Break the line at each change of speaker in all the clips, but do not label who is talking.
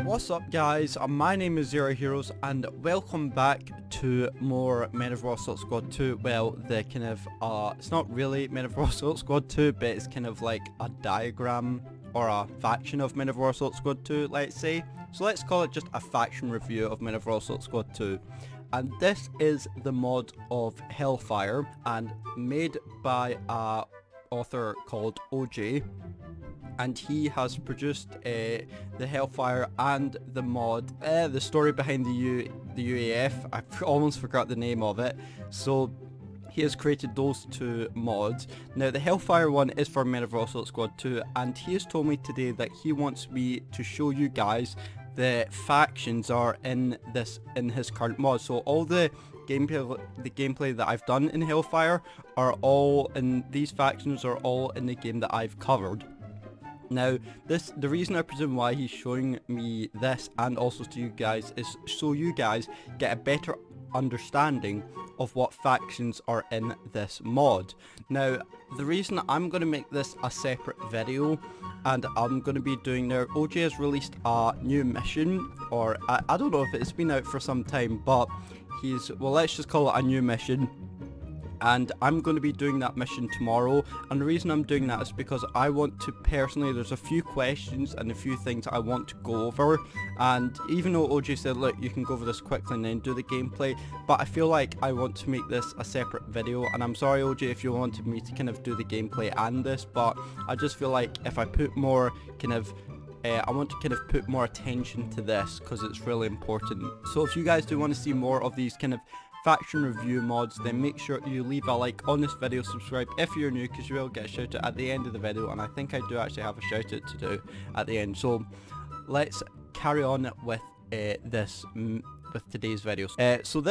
What's up guys, my name is Zero Heroes and welcome back to more Men of Raw Assault Squad 2. Well, the kind of, it's not really Men of Raw Assault Squad 2, but it's kind of like a diagram or a faction of Men of Raw Assault Squad 2, let's say. So let's call it just a faction review of Men of Raw Assault Squad 2. And this is the mod of Hellfire and made by a author called OJ. And he has produced the Hellfire and the mod, the story behind the UAF. I almost forgot the name of it. So he has created those two mods. Now the Hellfire one is for Men of Raw Assault Squad 2, and he has told me today that he wants me to show you guys the factions are in his current mod. So all the gameplay that I've done in Hellfire are all in, these factions are all in the game that I've covered. Now, the reason I presume why he's showing me this and also to you guys is so you guys get a better understanding of what factions are in this mod. Now, the reason I'm going to make this a separate video and I'm going to be doing now, OJ has released a new mission, or I don't know if it's been out for some time, but well, let's just call it a new mission. And I'm going to be doing that mission tomorrow, and the reason I'm doing that is because I want to personally, there's a few questions and a few things I want to go over, and even though OJ said look, you can go over this quickly and then do the gameplay, but I feel like I want to make this a separate video. And I'm sorry OJ if you wanted me to kind of do the gameplay and this, but I just feel like if I put more kind of I want to kind of put more attention to this because it's really important. So if you guys do want to see more of these kind of faction review mods, then make sure you leave a like on this video, subscribe if you're new, because you will get a shout out at the end of the video, and I think I do actually have a shout out to do at the end. So let's carry on with with today's video. So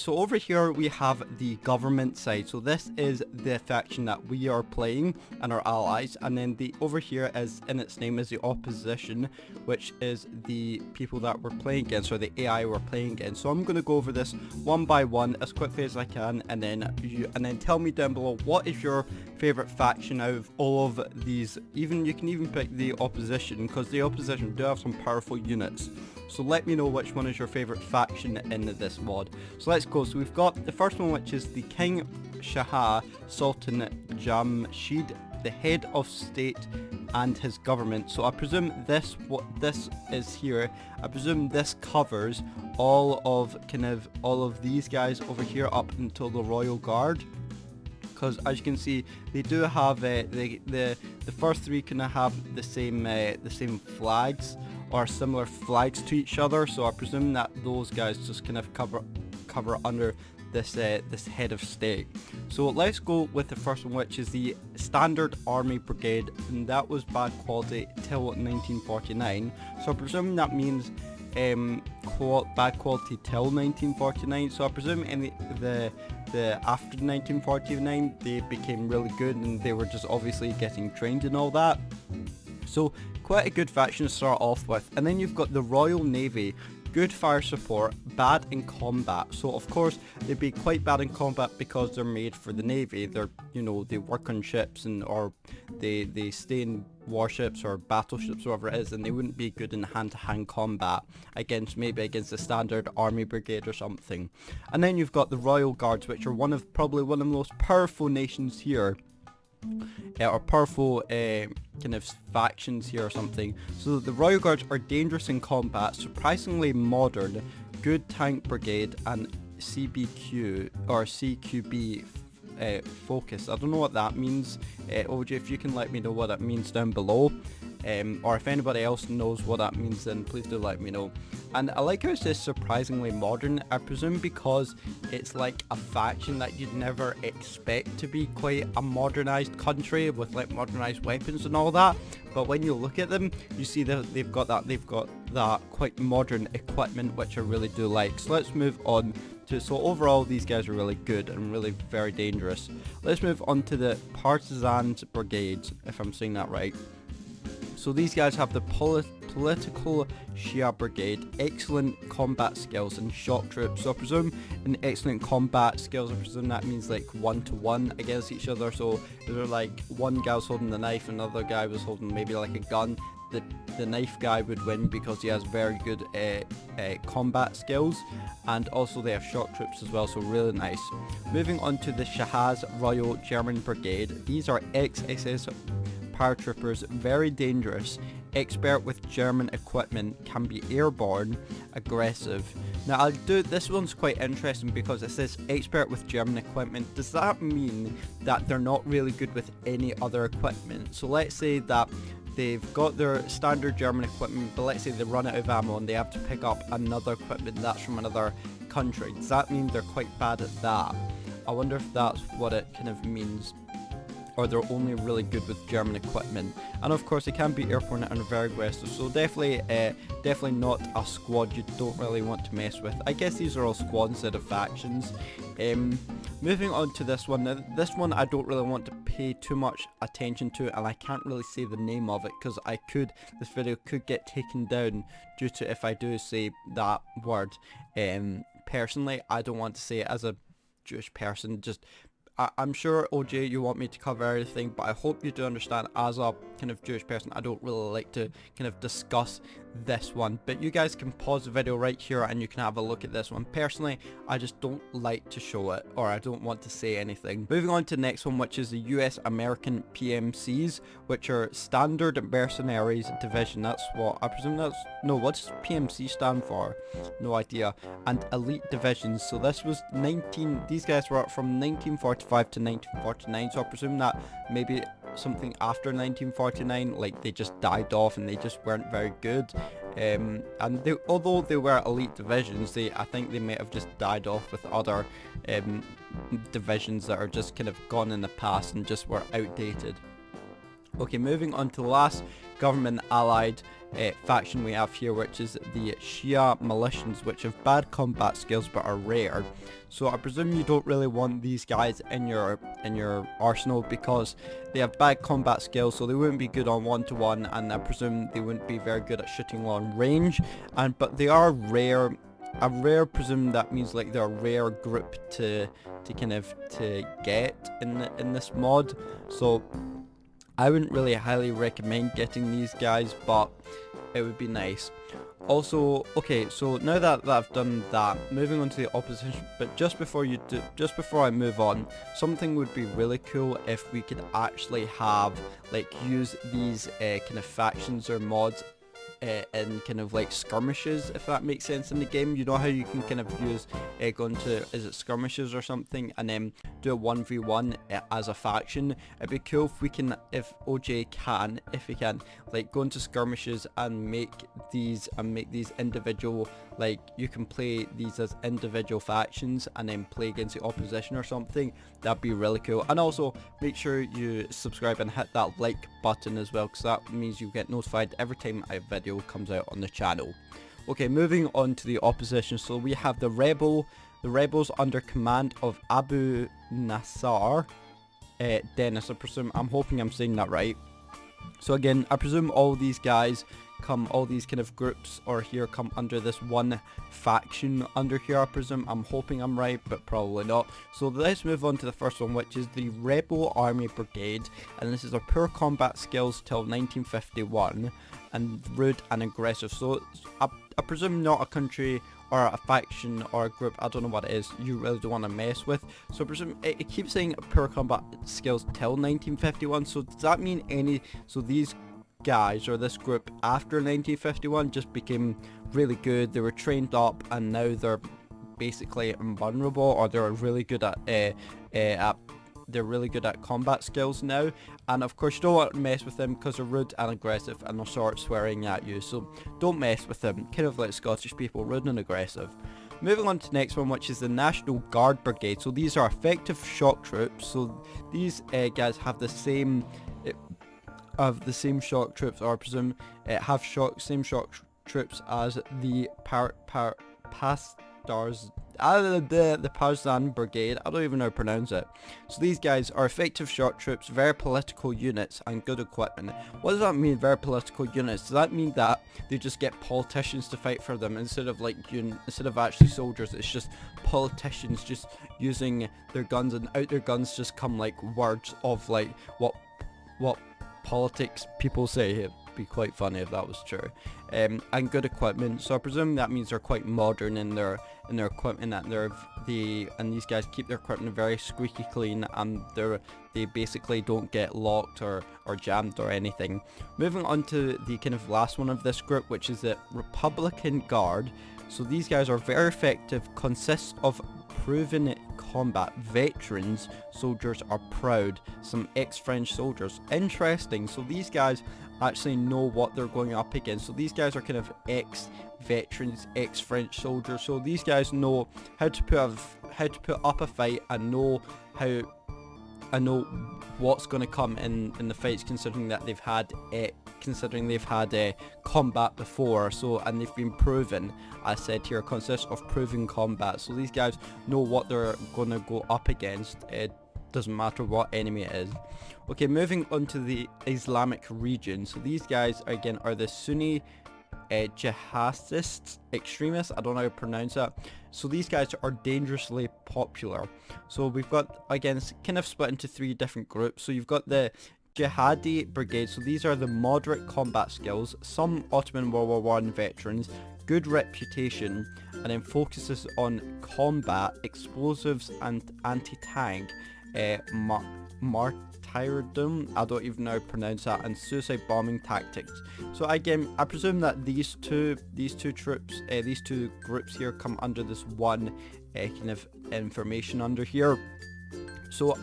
over here we have the government side. So this is the faction that we are playing and our allies, and then over here is in its name is the opposition, which is the people that we're playing against, or the AI we're playing against. So I'm going to go over this one by one as quickly as I can, and then tell me down below what is your favorite faction out of all of these. You can even pick the opposition, because the opposition do have some powerful units. So let me know which one is your favorite faction in this mod. So let's go. So we've got the first one, which is the King Shahaz Sultan Jamshid, the head of state and his government. So I presume what this is here, I presume this covers all of these guys over here up until the Royal Guard. Because as you can see, they do have the first three kind of have the same flags or similar flags to each other. So I presume that those guys just kind of cover under this head of state. So let's go with the first one, which is the Standard Army Brigade, and that was bad quality till 1949. So I presume that means bad quality till 1949. So I presume in the after 1949 they became really good, and they were just obviously getting trained and all that. So quite a good faction to start off with. And then you've got the Royal Navy, good fire support, bad in combat. So of course they'd be quite bad in combat because they're made for the Navy. They're, they work on ships or they stay in warships or battleships, whatever it is, and they wouldn't be good in hand-to-hand combat maybe against the Standard Army Brigade or something. And then you've got the Royal Guards, which are probably one of the most powerful nations here. Or powerful kind of factions here or something. So the Royal Guards are dangerous in combat, surprisingly modern, good tank brigade, and CBQ or CQB focus. I don't know what that means. OJ, if you can let me know what that means down below, or if anybody else knows what that means, then please do let me know. And I like how it says surprisingly modern. I presume because it's like a faction that you'd never expect to be quite a modernized country with like modernized weapons and all that. But when you look at them, you see that they've got that quite modern equipment, which I really do like. So let's move on to, so overall these guys are really good and really very dangerous. Let's move on to the Partisans Brigade, if I'm saying that right. So these guys have the political Shia Brigade, excellent combat skills and shock troops. So I presume in excellent combat skills, I presume that means like 1-to-1 against each other. So they're like one guy was holding the knife, another guy was holding maybe like a gun. the knife guy would win because he has very good combat skills, and also they have shock troops as well, so really nice. Moving on to the Shahaz Royal German Brigade. These are ex-SS paratroopers, very dangerous, expert with German equipment, can be airborne, aggressive. Now this one's quite interesting because it says expert with German equipment. Does that mean that they're not really good with any other equipment? So let's say that they've got their standard German equipment, but let's say they run out of ammo and they have to pick up another equipment that's from another country. Does that mean they're quite bad at that? I wonder if that's what it kind of means. Or they're only really good with German equipment. And of course they can be airborne and very aggressive, so definitely not a squad you don't really want to mess with. I guess these are all squads instead of factions. Moving on to this one. Now this one I don't really want to pay too much attention to, and I can't really say the name of it because this video could get taken down due to if I do say that word. Personally, I don't want to say it as a Jewish person. I'm sure, OJ, you want me to cover everything, but I hope you do understand, as a kind of Jewish person, I don't really like to kind of discuss this one. But you guys can pause the video right here and you can have a look at this one. Personally, I just don't like to show it, or I don't want to say anything. Moving on to the next one, which is the US American PMCs, which are Standard Mercenaries Division. That's what, I presume that's, no, what does PMC stand for? No idea. And Elite Divisions. So this was these guys were from 1945 to 1949, so I presume that maybe something after 1949, like they just died off and they just weren't very good. And although they were elite divisions, I think they may have just died off with other divisions that are just kind of gone in the past and just were outdated. Okay, moving on to the last government allied faction we have here, which is the Shia Militians, which have bad combat skills but are rare. So I presume you don't really want these guys in your arsenal because they have bad combat skills, so they wouldn't be good on one-to-one, and I presume they wouldn't be very good at shooting long range. But they are rare. A rare, presume that means like they're a rare group to get in this mod. So I wouldn't really highly recommend getting these guys, but it would be nice. Also, okay, so now that I've done that, moving on to the opposition, but just before I move on, something would be really cool if we could actually have, like, use these kind of factions or mods in kind of like skirmishes, if that makes sense, in the game. You know how you can kind of use go into, is it skirmishes or something, and then do a 1v1 as a faction. It'd be cool if we can, if OJ can, if he can, like go into skirmishes and make these individual, like you can play these as individual factions and then play against the opposition or something. That'd be really cool. And also make sure you subscribe and hit that like button as well, because that means you get notified every time a video comes out on the channel. Okay, moving on to the opposition. So we have the rebels under command of Abu Nasar Dennis. I'm hoping I'm saying that right. So again, I presume all these guys all these kind of groups or here come under this one faction under here, I presume. I'm hoping I'm right, but probably not. So let's move on to the first one, which is the Rebel Army Brigade, and this is a poor combat skills till 1951 and rude and aggressive. So I presume not a country or a faction or a group, I don't know what it is, you really don't want to mess with. So I presume it keeps saying poor combat skills till 1951. So does that mean so these guys or this group after 1951 just became really good, they were trained up and now they're basically invulnerable, or they're really good at combat skills now? And of course you don't want to mess with them because they're rude and aggressive and they'll start swearing at you, so don't mess with them. Kind of like Scottish people, rude and aggressive. Moving on to the next one, which is the National Guard Brigade. So these are effective shock troops. So these guys have the same shock troops, or I presume have same shock troops as the Partisan Brigade. I don't even know how to pronounce it. So these guys are effective shock troops, very political units and good equipment. What does that mean, very political units? Does that mean that they just get politicians to fight for them instead of actually soldiers? It's just politicians just using their guns, and out their guns just come like words of like what politics people say here. be quite funny if that was true. And good equipment, so I presume that means they're quite modern in their equipment, and these guys keep their equipment very squeaky clean, and they basically don't get locked or jammed or anything. Moving on to the kind of last one of this group, which is the Republican Guard. So these guys are very effective, consists of proven combat veterans. Soldiers are proud. Some ex-French soldiers. Interesting. So these guys actually know what they're going up against. So these guys are kind of ex-veterans, ex-French soldiers. So these guys know how to put up a fight, and know what's going to come in the fights, considering that they've had combat before. So, and they've been proven, as said here, consists of proven combat. So these guys know what they're going to go up against. It doesn't matter what enemy it is. Okay, moving on to the Islamic Region. So these guys again are the Sunni jihadists, extremists, I don't know how to pronounce that. So these guys are dangerously popular. So we've got, again, kind of split into 3 different groups. So you've got the Jihadi Brigade. So these are the moderate combat skills, some Ottoman World War I veterans, good reputation, and then focuses on combat, explosives and anti-tank, martyrdom, I don't even know how to pronounce that, and suicide bombing tactics. So again, I presume that these two groups here come under this one kind of information under here. So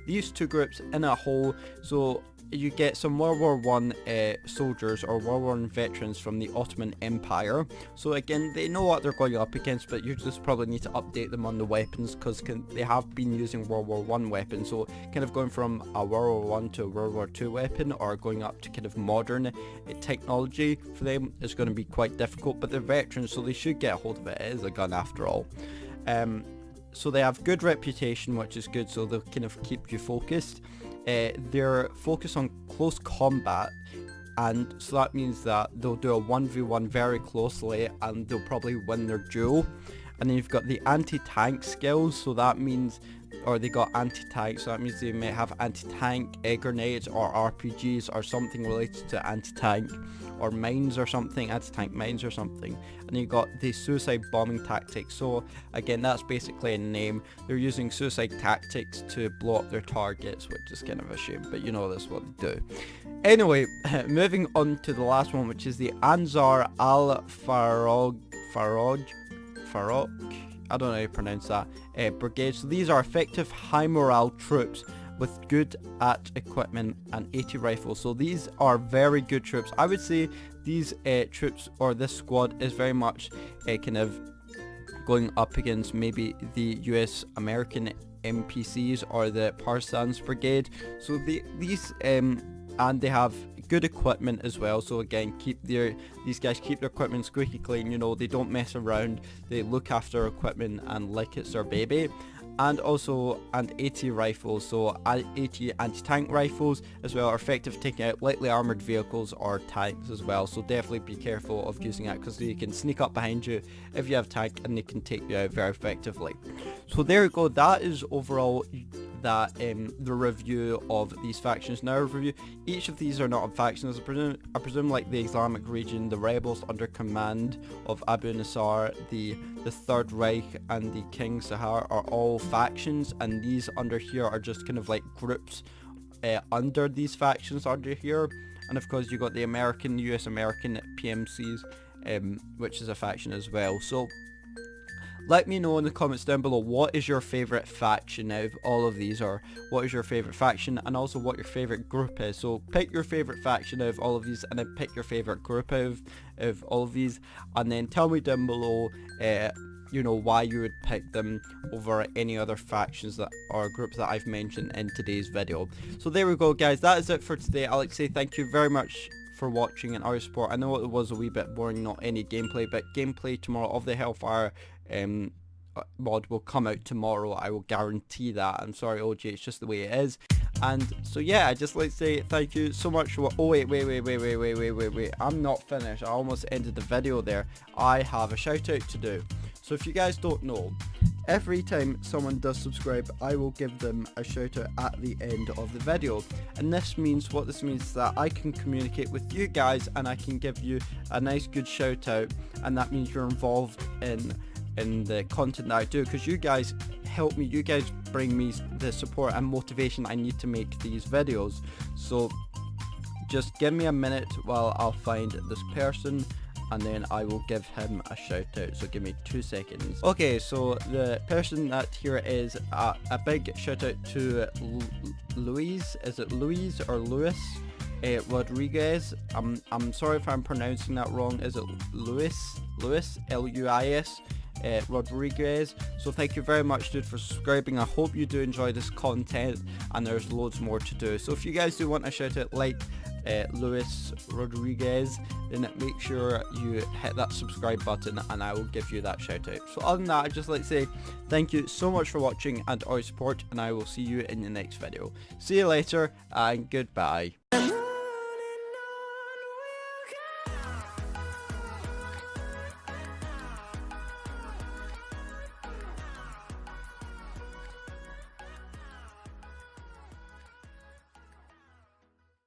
these 2 groups in a whole, so you get some World War I soldiers or World War I veterans from the Ottoman Empire. So again, they know what they're going up against, but you just probably need to update them on the weapons, because they have been using World War I weapons. So kind of going from a World War I to a World War II weapon, or going up to kind of modern technology for them, is going to be quite difficult. But they're veterans, so they should get a hold of it. It is a gun after all. So they have good reputation, which is good, so they'll kind of keep you focused. They're focused on close combat, and so that means that they'll do a 1v1 very closely, and they'll probably win their duel. And then you've got the anti-tank skills, so that means, or they got anti-tank, so that means they may have anti-tank grenades or RPGs or something related to anti-tank, or mines or something, anti-tank mines or something. And you got the suicide bombing tactics. So again, that's basically a name. They're using suicide tactics to blow up their targets, which is kind of a shame, but you know that's what they do. Anyway, moving on to the last one, which is the Ansar al-Faraj, I don't know how to pronounce that, brigade. So these are effective high morale troops with good at equipment and 80 rifles. So these are very good troops. I would say these troops, or this squad, is very much kind of going up against maybe the US American MPCs or the Partisans brigade. So these and they have good equipment as well. So again, these guys keep their equipment squeaky clean. You know, they don't mess around. They look after equipment and like it's their baby. And also 80 rifles, so 80 anti-tank rifles as well, are effective taking out lightly armoured vehicles or tanks as well. So definitely be careful of using that, because they can sneak up behind you if you have tank, and they can take you out very effectively. So there you go, that is overall that the review of these factions. Now review, each of these are not a faction. I presume like the Islamic Region, the rebels under command of Abu Nasser, the Third Reich and the King Shahar are all factions, and these under here are just kind of like groups under these factions under here. And of course you got the US American PMCs, which is a faction as well. So let me know in the comments down below, what is your favourite faction out of all of these, or what is your favourite faction, and also what your favourite group is. So pick your favourite faction out of all of these, and then pick your favourite group out of all of these, and then tell me down below you know, why you would pick them over any other factions that or groups that I've mentioned in today's video. So there we go guys, that is it for today. I'd like to say thank you very much for watching and our support. I know it was a wee bit boring, not any gameplay, but gameplay tomorrow of the Hellfire mod will come out tomorrow. I will guarantee that. I'm sorry OG, it's just the way it is. And so yeah, I just like to say thank you so much for wait, I'm not finished. I almost ended the video there. I have a shout out to do. So if you guys don't know, Every time someone does subscribe, I will give them a shout out at the end of the video. And this means is that I can communicate with you guys and I can give you a nice good shout out, and that means you're involved in the content that I do, because you guys help me, you guys bring me the support and motivation I need to make these videos. So just give me a minute while I'll find this person, and then I will give him a shout out. So give me 2 seconds. Okay, so the person that here is a big shout out to Louise. Is it Louise or Louis Rodriguez? I'm sorry if I'm pronouncing that wrong. Is it Louis Luis Rodriguez? So thank you very much, dude, for subscribing. I hope you do enjoy this content, and there's loads more to do. So if you guys do want a shout out like Luis Rodriguez, then make sure you hit that subscribe button and I will give you that shout out. So other than that, I'd just like to say thank you so much for watching and all your support, and I will see you in the next video. See you later and goodbye.